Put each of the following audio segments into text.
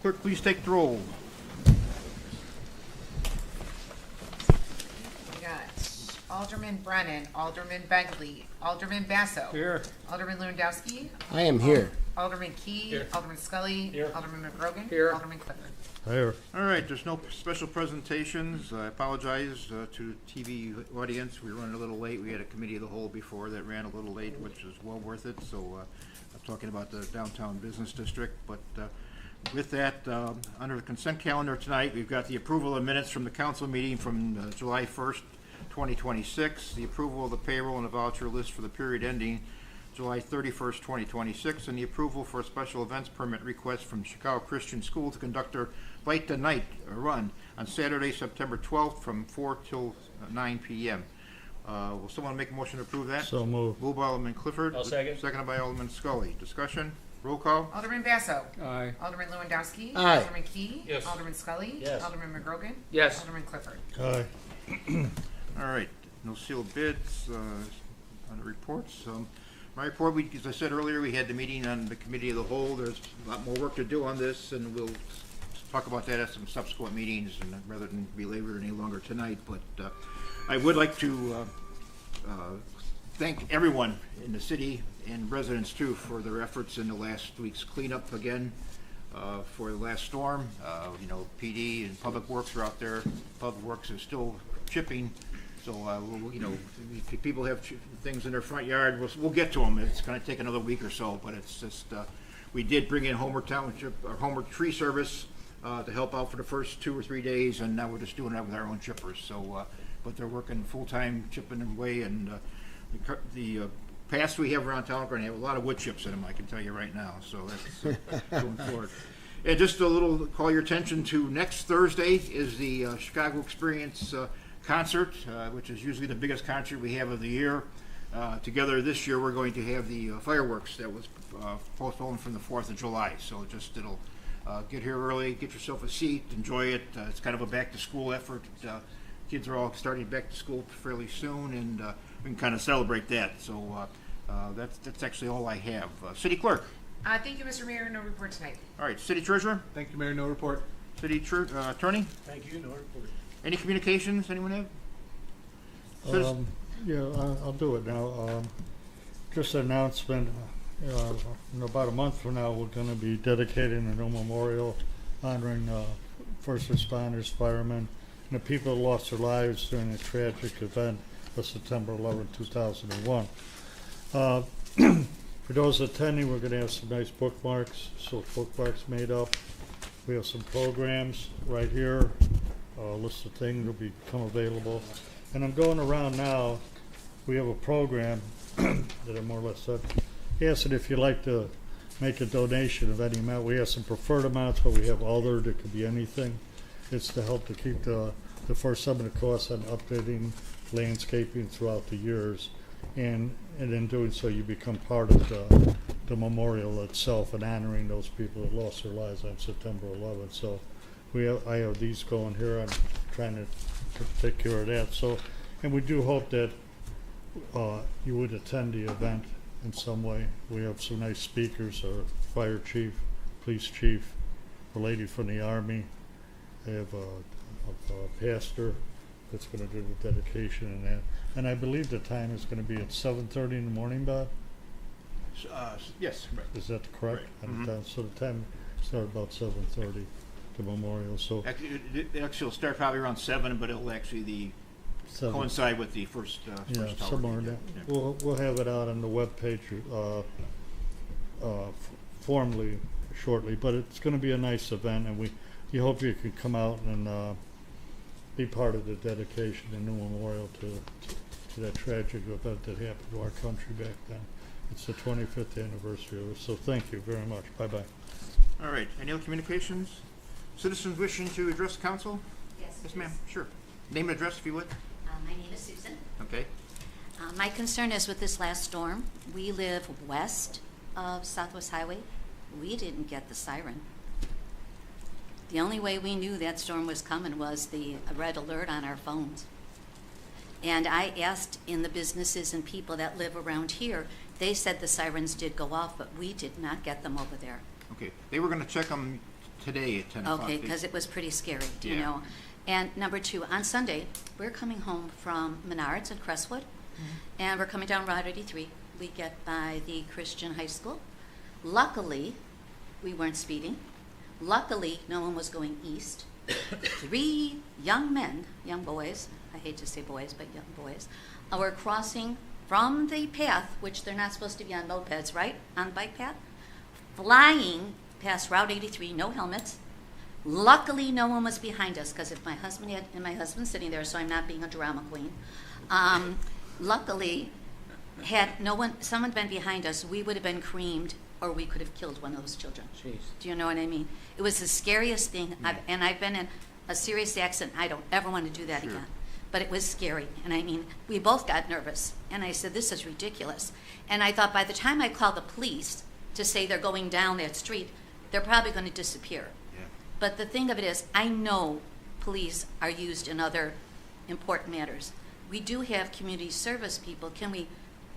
Clerk, please take the roll. We got Alderman Brennan, Alderman Begley, Alderman Basso. Here. Alderman Lewandowski. I am here. Alderman Key. Here. Alderman Scully. Here. Alderman McGrogan. Here. Alderman Clifford. Here. All right, there's no special presentations. I apologize to the TV audience. We were running a little late. We had a committee of the whole before that ran a little late, which is well worth it. So I'm talking about the downtown business district. But with that, under the consent calendar tonight, we've got the approval of minutes from the council meeting from July 1st, 2026, the approval of the payroll and the voucher list for the period ending July 31st, 2026, and the approval for a special events permit request from Chicago Christian School to conduct their Light the Night run on Saturday, September 12th from 4 till 9 p.m. Will someone make a motion to approve that? So moved. Moved by Alderman Clifford. I'll second. Seconded by Alderman Scully. Discussion? Roll call? Alderman Basso. Aye. Alderman Lewandowski. Aye. Alderman Key. Yes. Alderman Scully. Yes. Alderman McGrogan. Yes. Alderman Clifford. Aye. All right, no sealed bids on the reports. My report, as I said earlier, we had the meeting on the committee of the whole. There's a lot more work to do on this, and we'll talk about that at some subsequent meetings, and rather than belabor it any longer tonight. But I would like to thank everyone in the city and residents too for their efforts in the last week's cleanup again for the last storm. You know, PD and Public Works are out there. Public Works is still chipping. So, you know, if people have things in their front yard, we'll get to them. It's going to take another week or so, but it's just, we did bring in Homer Township, or Homer Tree Service to help out for the first 2 or 3 days, and now we're just doing that with our own chippers. So, but they're working full-time chipping away, and the paths we have around town are going to have a lot of wood chips in them, I can tell you right now. So that's going forward. And just a little call your attention to next Thursday is the Chicago Experience concert, which is usually the biggest concert we have of the year. Together this year, we're going to have the fireworks that was postponed from the 4th of July. So just it'll get here early, get yourself a seat, enjoy it. It's kind of a back-to-school effort. Kids are all starting back to school fairly soon, and we can kind of celebrate that. So that's actually all I have. City Clerk. Thank you, Mr. Mayor. No report tonight. All right, City Treasurer. Thank you, Mayor. No report. City Attorney. Thank you. No report. Any communications? Anyone have? Yeah, I'll do it now. Just an announcement. In about a month from now, we're going to be dedicating a new memorial honoring first responders, firemen, and the people who lost their lives during the tragic event of September 11, 2001. For those attending, we're going to have some nice bookmarks, so bookmarks made up. We have some programs right here. A list of things will become available. And I'm going around now. We have a program that I more or less said. Yes, and if you'd like to make a donation of any amount, we have some preferred amounts, but we have other that could be anything. It's to help to keep the first some of the costs on updating landscaping throughout the years. And in doing so, you become part of the memorial itself and honoring those people that lost their lives on September 11th. So I have these going here. I'm trying to take care of that. So, and we do hope that you would attend the event in some way. We have some nice speakers, our fire chief, police chief, a lady from the Army. I have a pastor that's going to do the dedication and that. And I believe the time is going to be at 7:30 in the morning, Bob? Yes, right. Is that correct? Right. And so the time starts about 7:30, the memorial. So Actually, it'll start probably around 7, but it'll actually 7. coincide with the first Yeah, tower. somewhere in there. Yeah. We'll have it out on the webpage formally shortly, but it's going to be a nice event, and we hope you can come out and be part of the dedication and new memorial to that tragic event that happened to our country back then. It's the 25th anniversary of it, so thank you very much. Bye-bye. All right. Any other communications? Citizens wishing to address council? Yes, Yes, ma'am. Sure. Name and address, if you would. My name is Susan. Okay. My concern is with this last storm. We live west of Southwest Highway. We didn't get the siren. The only way we knew that storm was coming was the red alert on our phones. And I asked in the businesses and people that live around here, they said the sirens did go off, but we did not get them over there. Okay. They were going to check them today at 10 o'clock. Okay, because it was pretty scary, you Yeah. know. And number two, on Sunday, we're coming home from Menards in Crestwood, and we're coming down Route 83. We get by the Christian high school. Luckily, we weren't speeding. Luckily, no one was going east. 3 young men, young boys, I hate to say boys, but young boys, were crossing from the path, which they're not supposed to be on mopeds, right? On the bike path, flying past Route 83, no helmets. Luckily, no one was behind us, because if my husband had, and my husband's sitting there, so I'm not being a drama queen. Luckily, had no one, someone been behind us, we would have been creamed, or we could have killed one of those children. Jeez. Do you know what I mean? It was the scariest thing, and I've been in a serious accident. I don't ever want to do that Sure. again. But it was scary, and I mean, we both got nervous, and I said, this is ridiculous. And I thought by the time I call the police to say they're going down that street, they're probably going to disappear. Yeah. But the thing of it is, I know police are used in other important matters. We do have community service people. Can we,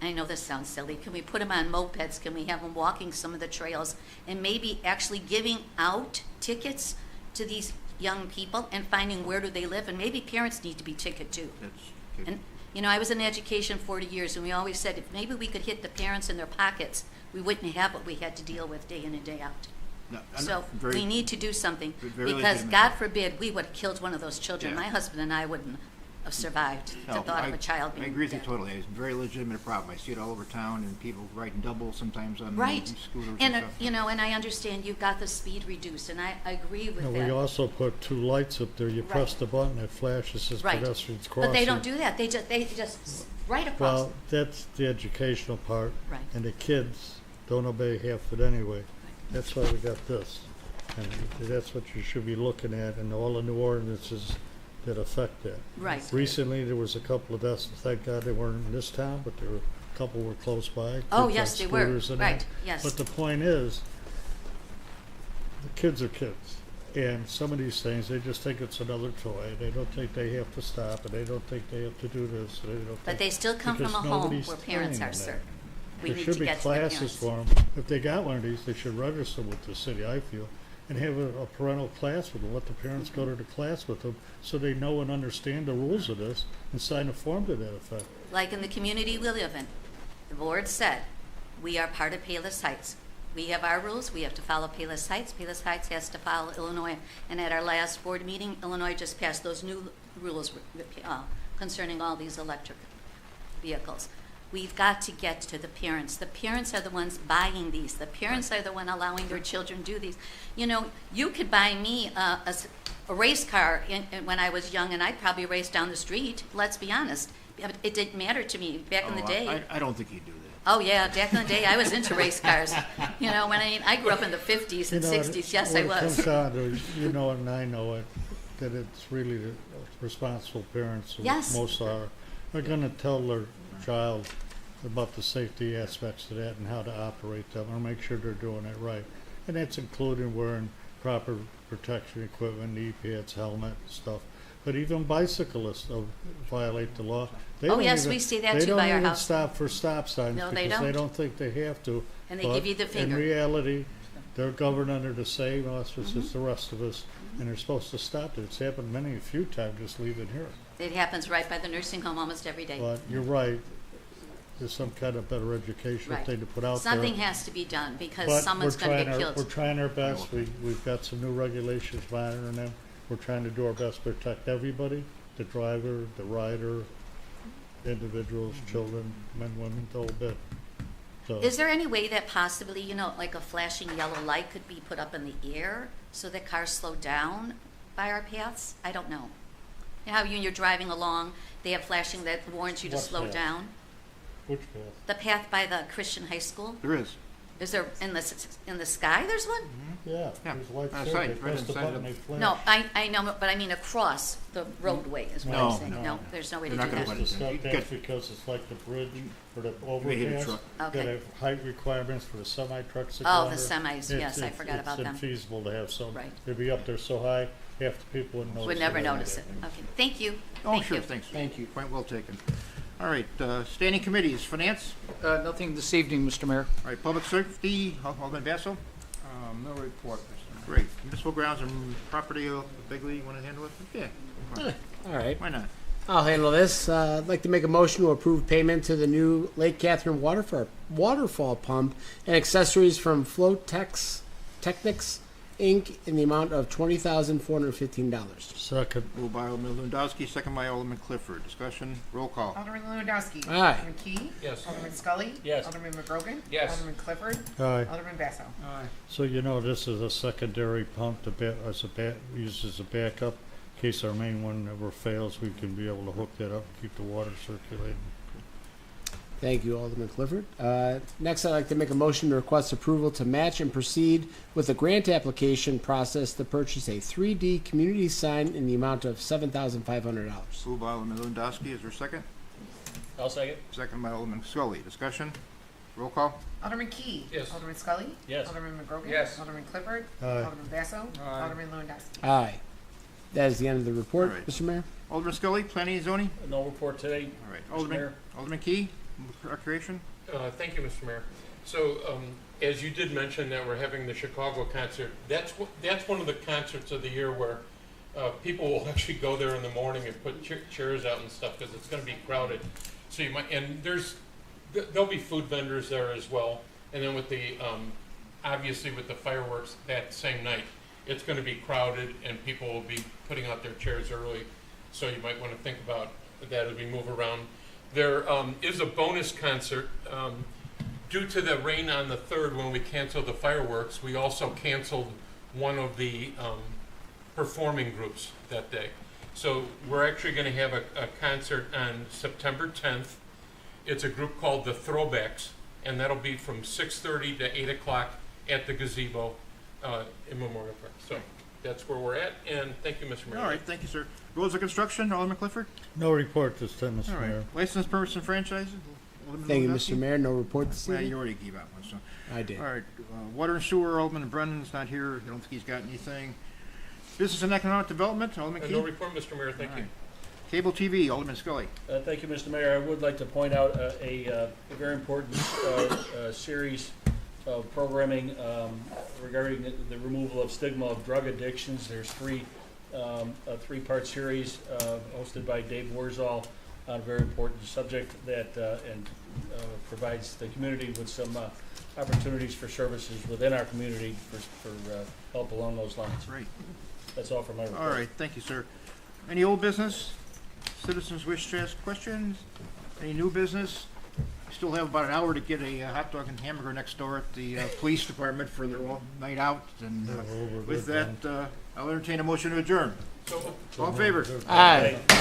I know this sounds silly, can we put them on mopeds? Can we have them walking some of the trails and maybe actually giving out tickets to these young people and finding where do they live? And maybe parents need to be ticketed too. That's good. And, you know, I was in education 40 years, and we always said if maybe we could hit the parents in their pockets, we wouldn't have what we had to deal with day in and day out. No, I'm So very- we need to do something, very because legitimate. God forbid we would have killed one of those children. Yeah. My husband and I wouldn't have survived the No, thought of a child I being agree with you dead. totally. It's a very legitimate problem. I see it all over town, and people riding double sometimes on Right. scooters And, and stuff. you know, and I understand you've got the speed reduced, and I agree with And that. we also put 2 lights up there. You press Right. the button, it flashes, says Right. pedestrians crossing. But they don't do that. They just right across. Well, that's the educational part. Right. And the kids don't obey half it anyway. That's why we got this. And that's what you should be looking at, and all the new ordinances that affect that. Right. Recently, there was a couple of deaths. Thank God they weren't in this town, but there were a couple were close by. Oh, kids yes, on they were. scooters and Right, that. yes. But the point is, the kids are kids. And some of these things, they just think it's another toy. They don't think they have to stop, and they don't think they have to do this. They don't But think, they still come from a because home nobody's where parents training are, them sir. that. We There need should to be get to the classes parents. for them. If they got one of these, they should register with the city, I feel, and have a parental class with them. Let the parents go to the class with them so they know and understand the rules of this and sign a form to that effect. Like in the community we live in, the board said, we are part of Palos Heights. We have our rules, we have to follow Palos Heights. Palos Heights has to follow Illinois. And at our last board meeting, Illinois just passed those new rules concerning all these electric vehicles. We've got to get to the parents. The parents are the ones buying these. The parents are the one allowing their children to do these. You know, you could buy me a race car when I was young, and I'd probably race down the street, let's be honest. But it didn't matter to me back in the Oh, day. I don't think you'd do that. Oh, yeah, back in the day, I was into race cars. You know, I grew up in the 50s and 60s, yes, I When it comes was. down to, you know, and I know it, that it's really the responsible parents, who Yes. most are gonna tell their child about the safety aspects of that and how to operate them, or make sure they're doing it right. And that's including wearing proper protection equipment, knee pads, helmet, stuff. But even bicyclists violate the law. They Oh, don't yes, even- we see that too by our house. They don't even stop for stop signs No, they because they don't. don't think they have to. And they But give you the finger. In reality, they're governed under the same auspices Mm-hmm. as the rest of us, and they're supposed to stop it. It's happened a few times just leaving here. It happens right by the nursing home almost every day. But you're right, there's some kind of better educational Right. thing to put out there. Something has to be done because But someone's we're going to trying get our- killed. We're trying our best. We've got some new regulations monitoring them. We're trying to do our best to protect everybody, the driver, the rider, individuals, children, men, women, the whole bit. So, Is there any way that possibly, you know, like a flashing yellow light could be put up in the air so that cars slow down by our paths? I don't know. You know how you're driving along, they have flashing that warns you to What slow path? down? which path? The path by the Christian high school? There is. Is there, in the sky there's one? Yeah, Yeah, there's lights on the there. side, They right press on the the side button, of they the- flash. No, I know, but I mean across the roadway is what No, I'm saying. no, No, no. there's no way to They're do not that. gonna That's the You stuff, get- that's because it's like the bridge or the may hit a overpass. truck. Okay. That have height requirements for the semi-trucks that go Oh, the under. semis, yes, I forgot about them. It's infeasible to have some. Right. They'd be up there so high, half the people wouldn't notice. Would never it. notice it. Okay, thank you. Oh, Thank sure, you. thanks. Thank you. Point well taken. All right, standing committees, finance, Nothing this evening, Mr. Mayor. all right, public safety, Alderman Basso. No report, Mr. Great. Municipal grounds and property, Bigley, you want to handle it? Yeah. All right. Why not? I'll handle this. I'd like to make a motion to approve payment to the new Lake Catherine waterfall pump and accessories from Technics, Inc. in the amount of $20,415. Second. Moved by Alderman Lewandowski, second by Alderman Clifford. Discussion, roll call. Alderman Lewandowski. Aye. Alderman Key. Yes. Alderman Scully. Yes. Alderman McGrogan. Yes. Alderman Clifford. Aye. Alderman Basso. Aye. So you know this is a secondary pump to used as a backup. In case our main one ever fails, we can be able to hook that up and keep the water circulating. Thank you, Alderman Clifford. Next, I'd like to make a motion to request approval to match and proceed with the grant application process to purchase a 3D community sign in the amount of $7,500. Moved by Alderman Lewandowski, is there a second? I'll second. Second by Alderman Scully. Discussion, roll call. Alderman Key. Yes. Alderman Scully. Yes. Alderman McGrogan. Yes. Alderman Clifford. Aye. Alderman Basso. Aye. Alderman Lewandowski. Aye. That is the end of the report, All right. Mr. Mayor. Alderman Scully, planning and zoning? No report today. All right. Mr. Alderman, Mayor. Alderman Key, recreation? Thank you, Mr. Mayor. So, as you did mention that we're having the Chicago concert, that's one of the concerts of the year where people will actually go there in the morning and put chairs out and stuff because it's going to be crowded. So you might, and there'll be food vendors there as well. And then with the, obviously with the fireworks that same night, it's going to be crowded and people will be putting out their chairs early. So you might want to think about that as we move around. There is a bonus concert. Due to the rain on the 3rd when we canceled the fireworks, we also canceled one of the performing groups that day. So we're actually going to have a concert on September 10th. It's a group called the Throwbacks, and that'll be from 6:30 to 8 o'clock at the gazebo in Memorial Park. So that's where we're at, and thank you, Mr. Mayor. All right, thank you, sir. Rules of construction, Alderman Clifford? No report this time, Mr. All right. Mayor. License, permits, and franchises? Alderman Thank you, Lewandowski? Mr. Mayor. No report this Well, evening. you already gave out one, so. I did. All right, water and sewer, Alderman Brennan's not here. I don't think he's got anything. Business and economic development, Alderman Key? No report, Mr. Mayor. Thank All you. right. Cable TV, Alderman Scully. Thank you, Mr. Mayor. I would like to point out a very important series of programming regarding the removal of stigma of drug addictions. There's a three-part series hosted by Dave Warzall on a very important subject that provides the community with some opportunities for services within our community for help along those lines. Great. That's all for my report. All right, thank you, sir. Any old business? Citizens wish to ask questions? Any new business? We still have about an hour to get a hot dog and hamburger next door at the police department for their night out. And Yeah, well, we're with good that, I'll entertain a motion to adjourn. So, All in favor? Aye.